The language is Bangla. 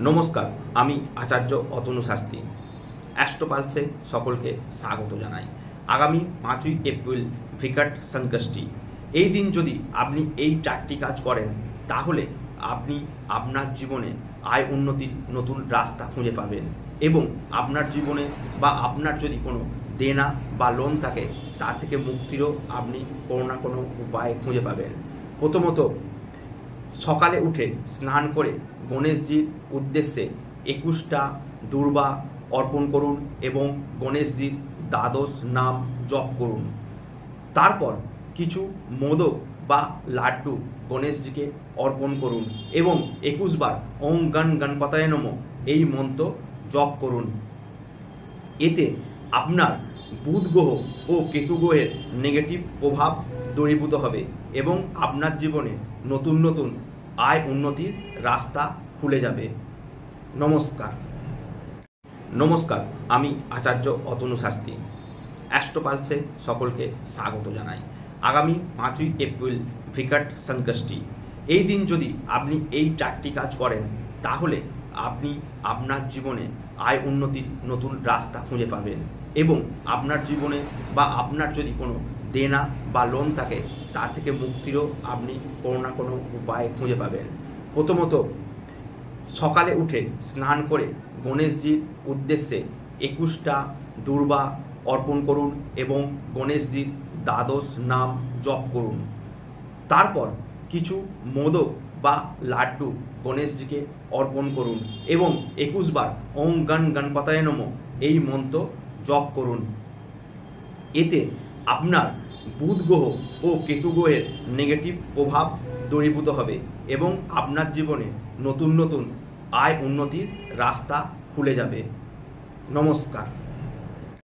নমস্কার, আমি আচার্য অতনু শাস্ত্রী। অ্যাস্ট্রোপালসে সকলকে স্বাগত জানাই। আগামী 5ই এপ্রিল ভিকাট সংকষ্টি। এই দিন যদি আপনি এই 4টি কাজ করেন, তাহলে আপনি আপনার জীবনে আয় উন্নতির নতুন রাস্তা খুঁজে পাবেন এবং আপনার জীবনে বা আপনার যদি কোনো দেনা বা লোন থাকে, তা থেকে মুক্তিরও আপনি কোনো না কোনো উপায় খুঁজে পাবেন। প্রথমত, সকালে উঠে স্নান করে গণেশজির উদ্দেশ্যে 21টা দূর্বা অর্পণ করুন এবং গণেশজির দ্বাদশ নাম জপ করুন। তারপর কিছু মোদক বা লাড্ডু গণেশজিকে অর্পণ করুন এবং 21 বার ওম গণ গণপতায় নমঃ এই মন্ত্র জপ করুন। এতে আপনার বুধ গ্রহ ও কেতু গ্রহের নেগেটিভ প্রভাব দূরীভূত হবে এবং আপনার জীবনে নতুন নতুন আয় উন্নতির রাস্তা খুলে যাবে। নমস্কার, আমি আচার্য অতনু শাস্ত্রী। অ্যাস্ট্রোপালসে সকলকে স্বাগত জানাই। আগামী 5ই এপ্রিল ভিকাট সংকষ্টি। এই দিন যদি আপনি এই 4টি কাজ করেন, তাহলে আপনি আপনার জীবনে আয় উন্নতির নতুন রাস্তা খুঁজে পাবেন এবং আপনার জীবনে বা আপনার যদি কোনো দেনা বা লোন থাকে, তা থেকে মুক্তিরও আপনি কোনো না কোনো উপায় খুঁজে পাবেন। প্রথমত, সকালে উঠে স্নান করে গণেশজির উদ্দেশ্যে 21টা দূর্বা অর্পণ করুন এবং গণেশজির দ্বাদশ নাম জপ করুন। তারপর কিছু মোদক বা লাড্ডু গণেশজিকে অর্পণ করুন এবং 21 বার ওম গণ গণপতায় নমঃ এই মন্ত্র জপ করুন। এতে আপনার বুধ গ্রহ ও কেতু গ্রহের নেগেটিভ প্রভাব দূরীভূত হবে এবং আপনার জীবনে নতুন নতুন আয় উন্নতির রাস্তা খুলে যাবে। নমস্কার।